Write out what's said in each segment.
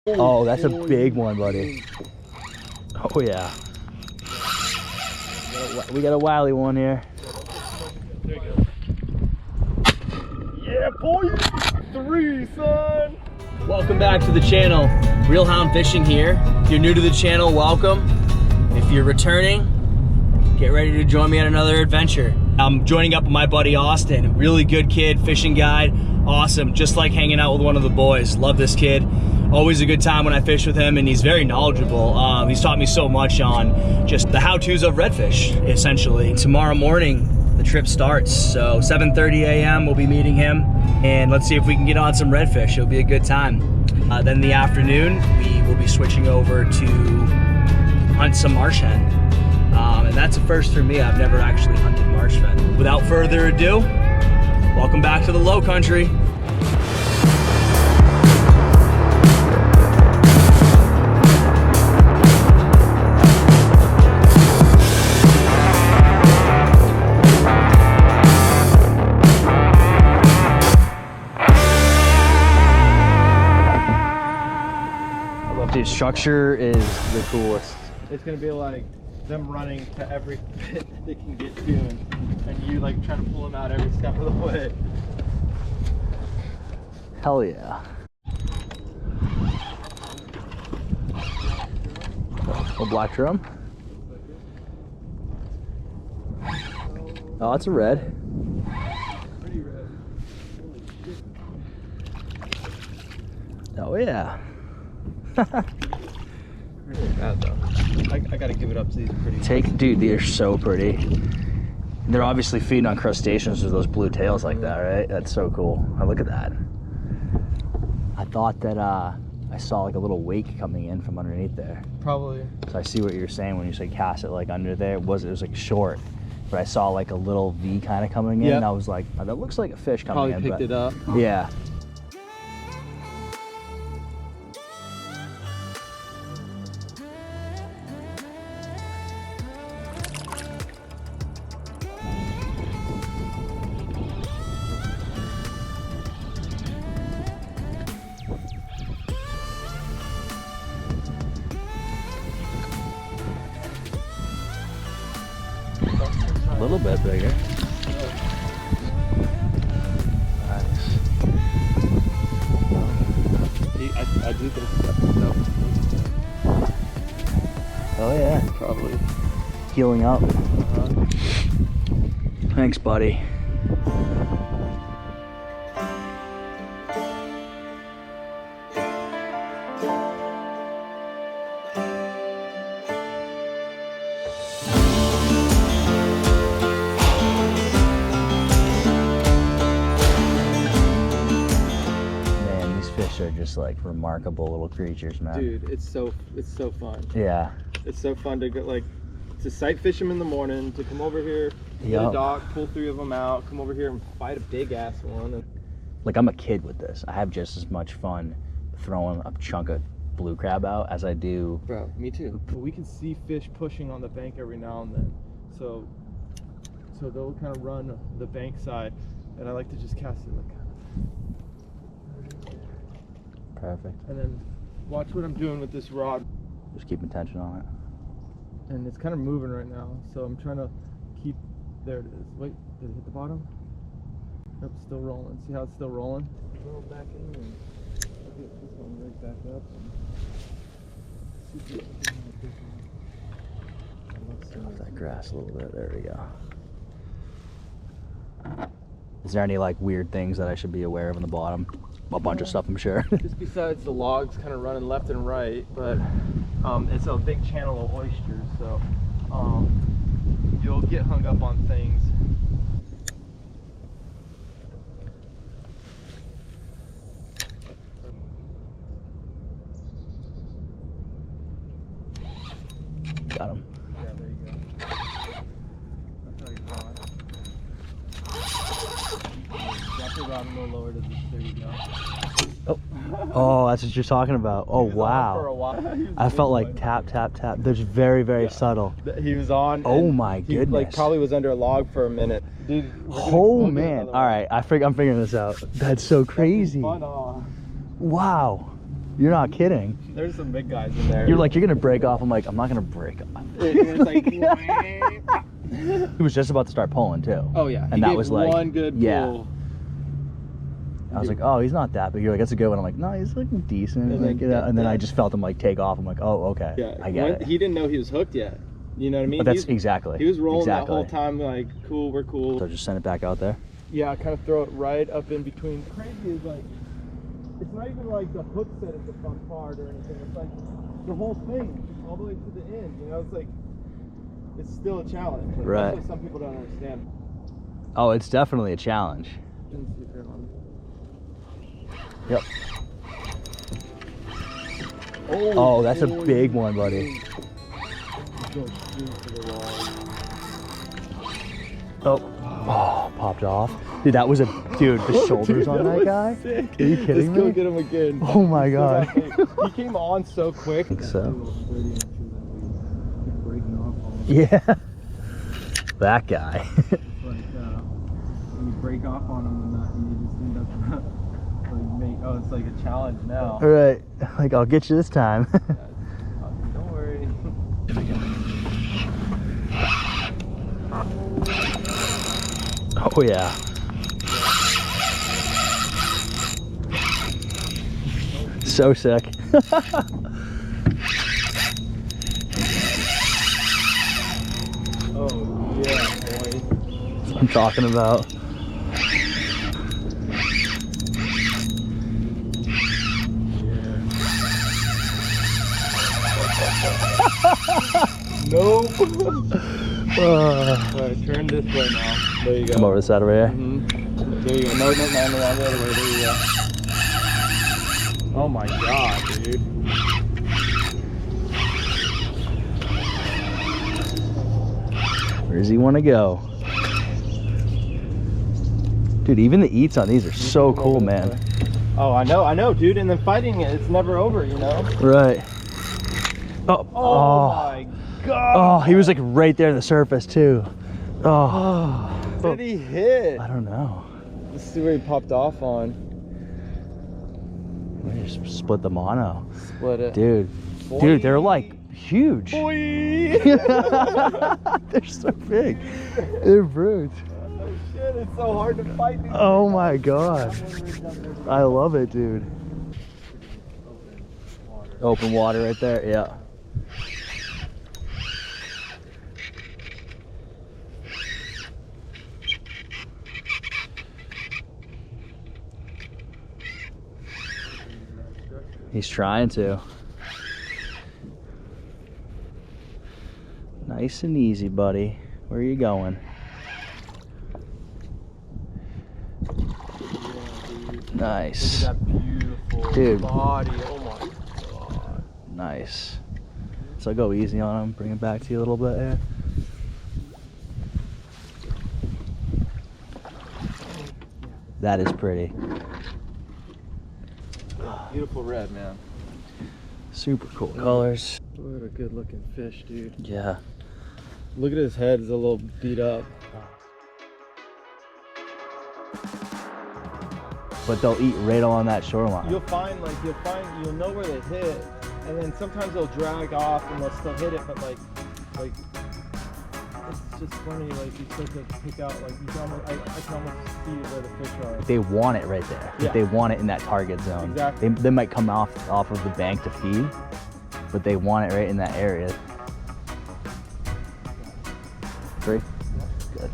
Oh, that's a big one, buddy. Oh yeah. We got a wily one here. There you go. Yeah, boy! 3, son! Welcome back to the channel. Real Hound Fishing here. If you're new to the channel, welcome. If you're returning, get ready to join me on another adventure. I'm joining up with my buddy Austin. Really good kid, fishing guide, awesome. Just like hanging out with one of the boys. Love this kid. Always a good time when I fish with him, and he's very knowledgeable. He's taught me so much on just the how-tos of redfish, essentially. Tomorrow morning, the trip starts, so 7:30 a.m. we'll be meeting him, and let's see if we can get on some redfish. It'll be a good time. Then in the afternoon, we will be switching over to hunt some marsh hen. And that's a first for me. I've never actually hunted marsh hen. Without further ado, welcome back to the low country. Dude, structure is the coolest. It's gonna be like them running to every pit they can get to, and you like trying to pull them out every step of the way. Hell yeah. A black drum. Oh, that's a red. Pretty red. Holy shit. Oh yeah. Really bad though. I gotta give it up to these pretty. Dude, these are so pretty. They're obviously feeding on crustaceans with those blue tails like that, right? That's so cool. Oh, look at that. I thought that I saw like a little wake coming in from underneath there. Probably. So I see what you're saying when you say cast it like under there. It was like short, but I saw like a little V kind of coming in. Yep. And I was like, oh, that looks like a fish coming in. Probably picked it up. Yeah. A little bit bigger. Nice. I do think it's Oh yeah. probably. Healing up. Thanks, buddy. Are just like remarkable little creatures, man. Dude, it's so fun. Yeah. It's so fun to get to sight fish them in the morning, to come over here, get Yup. a dock, pull 3 of them out, come over here and fight a big ass one. And Like, I'm a kid with this. I have just as much fun throwing a chunk of blue crab out as I do. bro, me too. We can see fish pushing on the bank every now and then, so they'll kind of run the bank side, and I like to just cast it like. Perfect. And then watch what I'm doing with this rod. Just keeping tension on it. And it's kind of moving right now, so I'm trying to keep. There it is. Wait, did it hit the bottom? Nope, still rolling. See how it's still rolling? Roll back in and I'll get this one right back up. And Off that grass a little bit. There we go. Is there any like weird things that I should be aware of in the bottom? A bunch of stuff, I'm sure. Just besides the logs kind of running left and right, but it's a big channel of oysters, so you'll get hung up on things. Got him. Yeah, there you go. That's how you're drawing. Drop the rod a little lower to this. There you go. Oh, that's what you're talking about. Oh, He was on for a wow. while. I felt like tap, tap, tap. There's very, very subtle. He was on. Oh and my he, goodness. like probably was under a log for a minute. Dude. Oh man. All right, I'm figuring this out. That's so crazy. Fun, Wow. You're not kidding. There's some big guys in there. You're like, you're gonna break off. I'm like, I'm not gonna break off. It's like, He was just about to start pulling too. oh yeah. And that was like, one good pull. yeah. I was like, oh, he's not that big. You're like, that's a good one. I'm like, no, he's looking decent. And Like, then- and then I just felt him like take off. I'm like, oh, okay. Yeah, I get it. He didn't know he was hooked yet. You know what I mean? But that's He was- exactly. He was rolling exactly. that whole time like, cool, we're cool. So just send it back out there. Yeah, kind of throw it right up in between. The crazy is like, it's not even like the hook set at the front part or anything. It's like the whole thing, all the way to the end. You know, it's like, it's still a challenge. Like, Right. That's what some people don't understand. Oh, it's definitely a challenge. Yep. Oh, that's a big one, buddy. Oh, popped off. Dude, that was a dude. The shoulders on that guy. Sick. Are you kidding Let's go me? get him again. Oh my god. He came on so quick. I think so. Yeah. That guy. It's like when you break off on them and that, and you just end up like make. Oh, it's like a challenge now. All right. Like, I'll get you this time. Don't worry. Oh yeah. So sick. Oh yeah, boy. That's what I'm talking about. Nope. Alright, turn this way now. There you go. Come over the side over here. There you go. No, man, the other way. There you go. Oh my god, dude. Where does he want to go? Dude, even the eats on these are so cool, man. Oh, I know, dude. And then fighting it, it's never over, you know? Right. Oh, Oh my god. oh, he was like right there in the surface too. Oh, What did he hit? I don't know. Let's see where he popped off on. We just split the mono. Split it. Dude, dude, they're like huge. Boy. They're so big. They're brutes. Oh shit, it's so hard to fight these Oh things. my god. I love it, dude. Open water right there, yeah. He's trying to. Nice and easy, buddy. Where are you going? Nice. Look at that beautiful Dude. body. Oh my god. Nice. So go easy on him. Bring it back to you a little bit here. That is pretty. Beautiful red, man. Super cool colors. What a good looking fish, dude. Yeah. Look at his head, it's a little beat up. But they'll eat right along that shoreline. You'll know where they hit, and then sometimes they'll drag off and they'll still hit it, but like it's just funny, like you start to pick out, like you can almost, I can almost see where the fish are. They want it right there. Yeah. They want it in that target zone. Exactly. They might come off of the bank to feed, but they want it right in that area. 3? Good.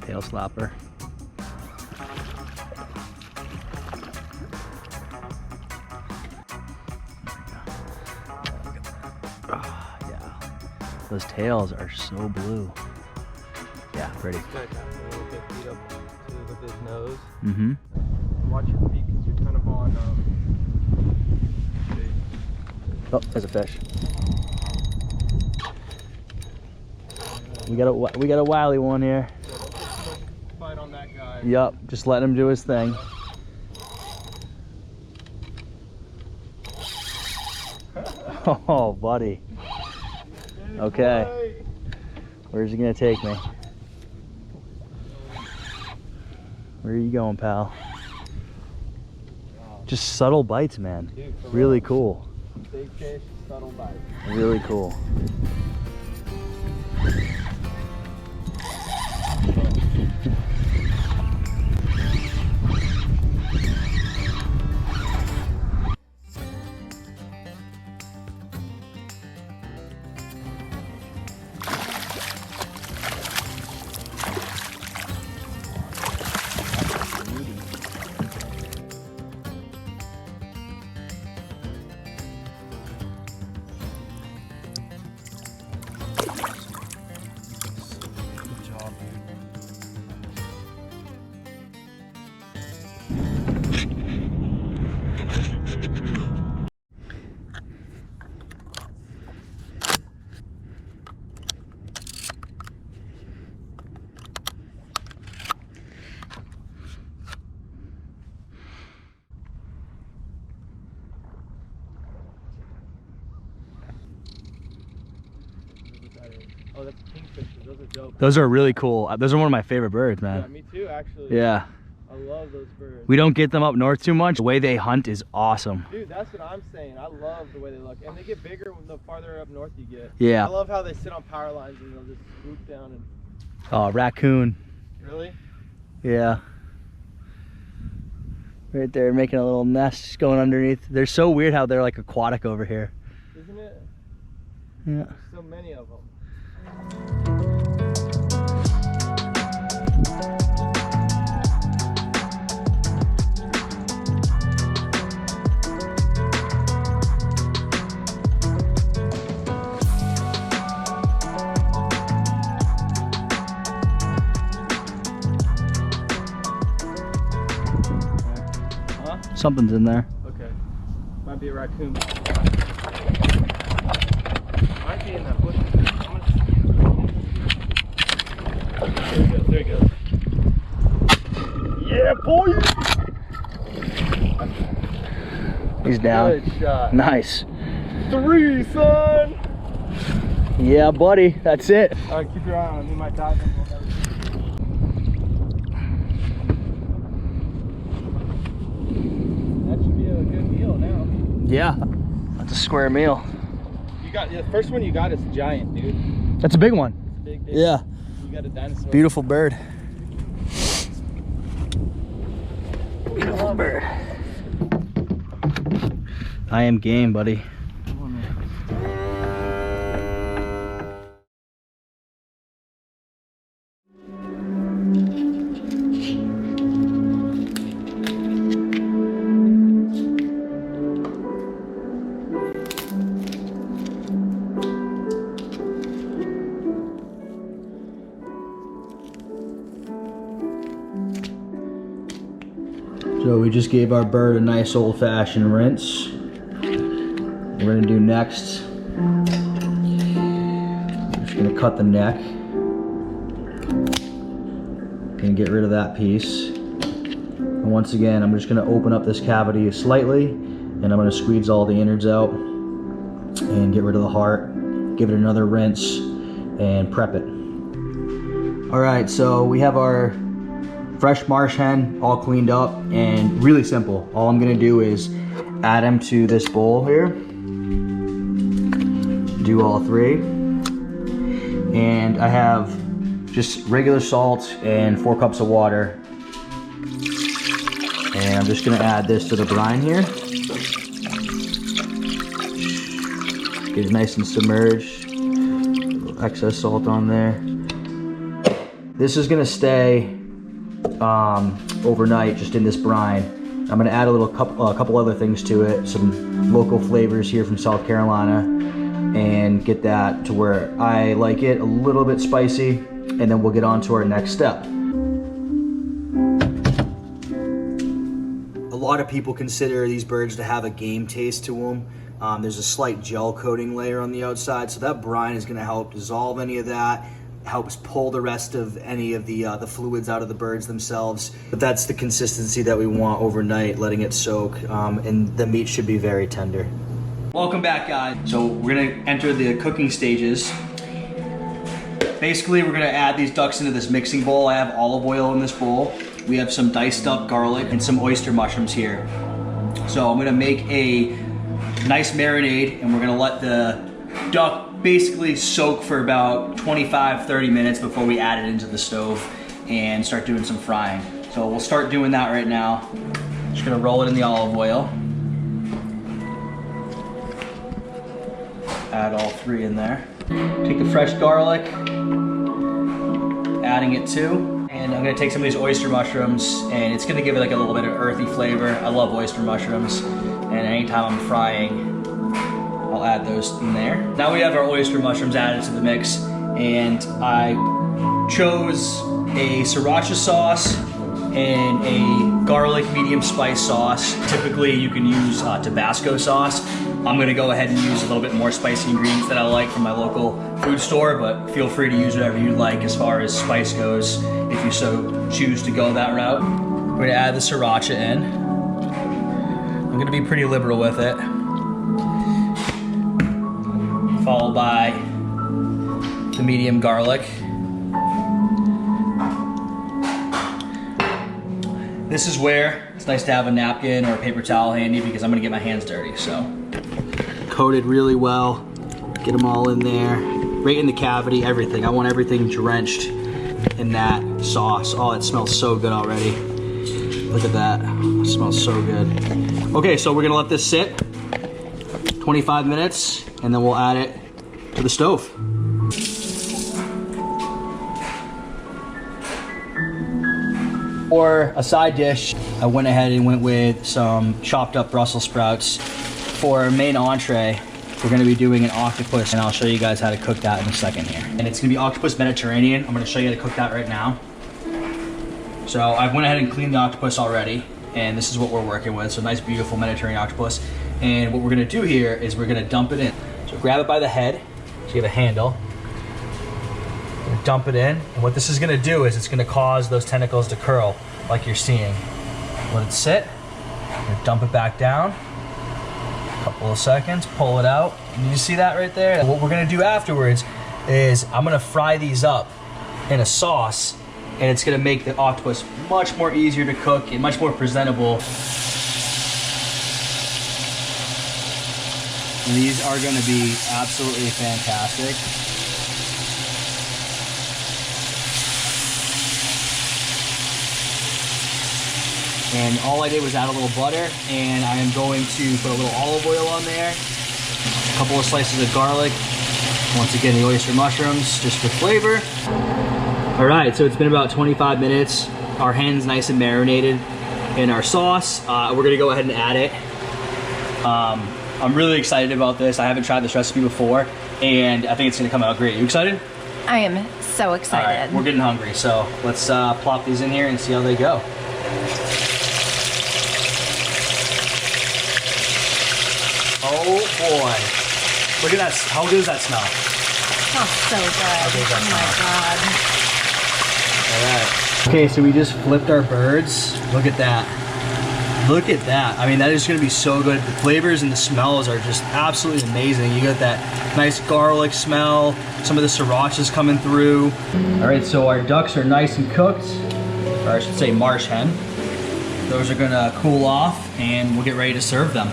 Tail slapper. Oh, yeah. Those tails are so blue. Yeah, pretty. This guy got a little bit beat up too with his nose. Mm-hmm. Watch your feet because you're kind of on. Oh, there's a fish. We got a wily one here. Fight on that guy. Yup, just letting him do his thing. Oh, buddy. Okay. Where's he gonna take me? Where are you going, pal? Just subtle bites, man. Dude, really cool. Big fish, subtle bite. Really cool. Oh, that's kingfishers. Those are dope. Those are really cool. Those are one of my favorite birds, Yeah, man. me too, actually. Yeah. I love those birds. We don't get them up north too much. The way they hunt is awesome. Dude, that's what I'm saying. I love the way they look. And they get bigger the farther up north you get. Yeah. I love how they sit on power lines and they'll just swoop down and... Oh, raccoon. Really? Yeah. Right there, making a little nest, just going underneath. They're so weird how they're like aquatic over here. Isn't it? Yeah. There's so many of them. Something's in there. Okay. Might be a raccoon. Might be in that bush. There he goes. There he goes. Yeah, boy! He's down. Good shot. Nice. 3, son! Yeah, buddy. That's it. Alright, keep your eye on him. He might dive in. That should be a good meal now. Yeah. That's a square meal. You got the first one you got is giant, dude. That's a big one. It's a big, big. Yeah. You got a dinosaur. Beautiful bird. Beautiful bird. I am game, buddy. So we just gave our bird a nice old-fashioned rinse. We're gonna do next, we're just gonna cut the neck. Gonna get rid of that piece. And once again, I'm just gonna open up this cavity slightly, and I'm gonna squeeze all the innards out and get rid of the heart, give it another rinse, and prep it. All right, so we have our fresh marsh hen all cleaned up and really simple. All I'm gonna do is add them to this bowl here. Do all 3. And I have just regular salt and 4 cups of water. And I'm just gonna add this to the brine here. Get it nice and submerged. A little excess salt on there. This is gonna stay overnight just in this brine. I'm gonna add a couple other things to it, some local flavors here from South Carolina, and get that to where I like it, a little bit spicy, and then we'll get on to our next step. A lot of people consider these birds to have a game taste to them. There's a slight gel coating layer on the outside, so that brine is gonna help dissolve any of that, helps pull the rest of any of the fluids out of the birds themselves. But that's the consistency that we want overnight, letting it soak, and the meat should be very tender. Welcome back, guys. So we're gonna enter the cooking stages. Basically, we're gonna add these ducks into this mixing bowl. I have olive oil in this bowl. We have some diced up garlic and some oyster mushrooms here. So I'm gonna make a nice marinade, and we're gonna let the duck basically soak for about 25-30 minutes before we add it into the stove and start doing some frying. So we'll start doing that right now. Just gonna roll it in the olive oil. Add all 3 in there. Take the fresh garlic, adding it too. And I'm gonna take some of these oyster mushrooms, and it's gonna give it like a little bit of earthy flavor. I love oyster mushrooms, and anytime I'm frying, I'll add those in there. Now we have our oyster mushrooms added to the mix, and I chose a sriracha sauce and a garlic medium spice sauce. Typically you can use Tabasco sauce. I'm gonna go ahead and use a little bit more spicy ingredients that I like from my local food store, but feel free to use whatever you like as far as spice goes, if you so choose to go that route. We're gonna add the sriracha in. I'm gonna be pretty liberal with it. Followed by the medium garlic. This is where it's nice to have a napkin or a paper towel handy because I'm gonna get my hands dirty, so. Coat it really well, get them all in there, right in the cavity, everything. I want everything drenched in that sauce. Oh, it smells so good already. Look at that, it smells so good. Okay, so we're gonna let this sit 25 minutes and then we'll add it to the stove. For a side dish, I went ahead and went with some chopped up Brussels sprouts. For our main entree, we're gonna be doing an octopus, and I'll show you guys how to cook that in a second here. And it's gonna be octopus Mediterranean. I'm gonna show you how to cook that right now. So I went ahead and cleaned the octopus already, and this is what we're working with. So nice, beautiful Mediterranean octopus. And what we're gonna do here is we're gonna dump it in. So grab it by the head, so you have a handle. Dump it in, and what this is gonna do is it's gonna cause those tentacles to curl like you're seeing. Let it sit, dump it back down, a couple of seconds, pull it out. And you see that right there? What we're gonna do afterwards is I'm gonna fry these up in a sauce, and it's gonna make the octopus much more easier to cook and much more presentable. And these are gonna be absolutely fantastic. And all I did was add a little butter, and I am going to put a little olive oil on there, a couple of slices of garlic, once again the oyster mushrooms, just for flavor. All right, so it's been about 25 minutes. Our hen's nice and marinated in our sauce. We're gonna go ahead and add it. I'm really excited about this. I haven't tried this recipe before, and I think it's gonna come out great. You excited? I am so excited. All right, we're getting hungry, so let's plop these in here and see how they go. Oh boy. Look at that. How good does that smell? Oh, so good. Oh my God. Oh my God. All right. Okay, so we just flipped our birds. Look at that. Look at that. I mean, that is gonna be so good. The flavors and the smells are just absolutely amazing. You got that nice garlic smell. Some of the sriracha's coming through. All right, so our ducks are nice and cooked. Or I should say Marsh Hen. Those are gonna cool off, and we'll get ready to serve them.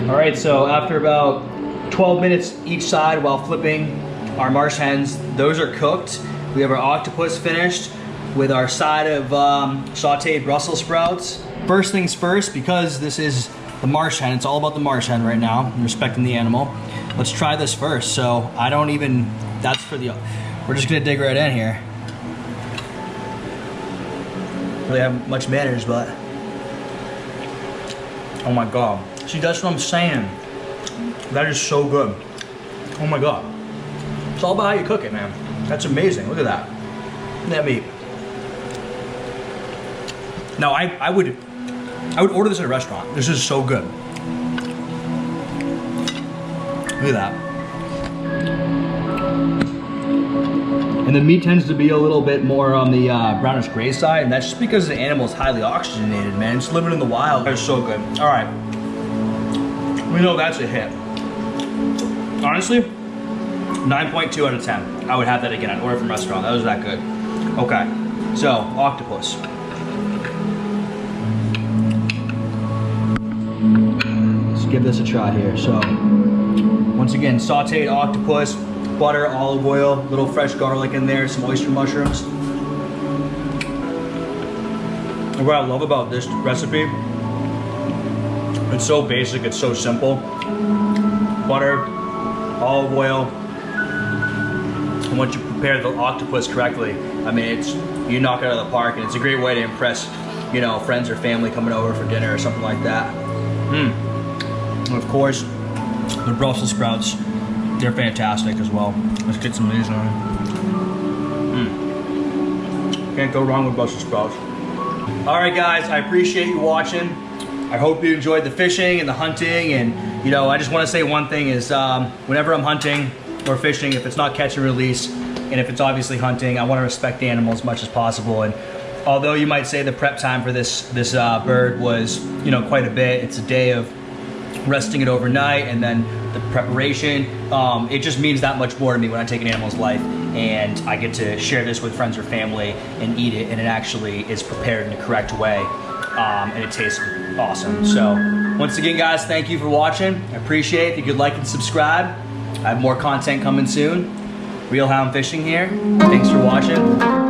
All right, so after about 12 minutes each side while flipping our Marsh Hens, those are cooked. We have our octopus finished with our side of sauteed Brussels sprouts. First things first, because this is the Marsh Hen, it's all about the Marsh Hen right now, and respecting the animal. Let's try this first. So I don't even, that's for the, we're just gonna dig right in here. Really have much manners, but oh my God. See, that's what I'm saying. That is so good. Oh my God. It's all about how you cook it, man. That's amazing. Look at that. Look at that meat. Now, I would order this at a restaurant. This is so good. Look at that. And the meat tends to be a little bit more on the brownish gray side, and that's just because the animal is highly oxygenated, man. It's living in the wild. It's so good. All right, We know that's a hit. Honestly, 9.2 out of 10. I would have that again. I'd order from a restaurant. That was that good. Okay, so octopus. Let's give this a try here. So, once again, sauteed octopus, butter, olive oil, little fresh garlic in there, some oyster mushrooms. And what I love about this recipe, it's so basic, it's so simple. Butter, olive oil, and once you prepare the octopus correctly, I mean, you knock it out of the park, and it's a great way to impress, you know, friends or family coming over for dinner or something like that. And of course, the Brussels sprouts, they're fantastic as well. Let's get some of these on. Can't go wrong with Brussels sprouts. All right, guys, I appreciate you watching. I hope you enjoyed the fishing and the hunting, and you know, I just want to say one thing is whenever I'm hunting or fishing, if it's not catch and release, and if it's obviously hunting, I want to respect the animal as much as possible. And although you might say the prep time for this bird was, you know, quite a bit, it's a day of resting it overnight and then the preparation, it just means that much more to me when I take an animal's life and I get to share this with friends or family and eat it, and it actually is prepared in the correct way, and it tastes awesome. So once again, guys, thank you for watching. I appreciate it. If you could like and subscribe, I have more content coming soon. Real Hound Fishing here. Thanks for watching.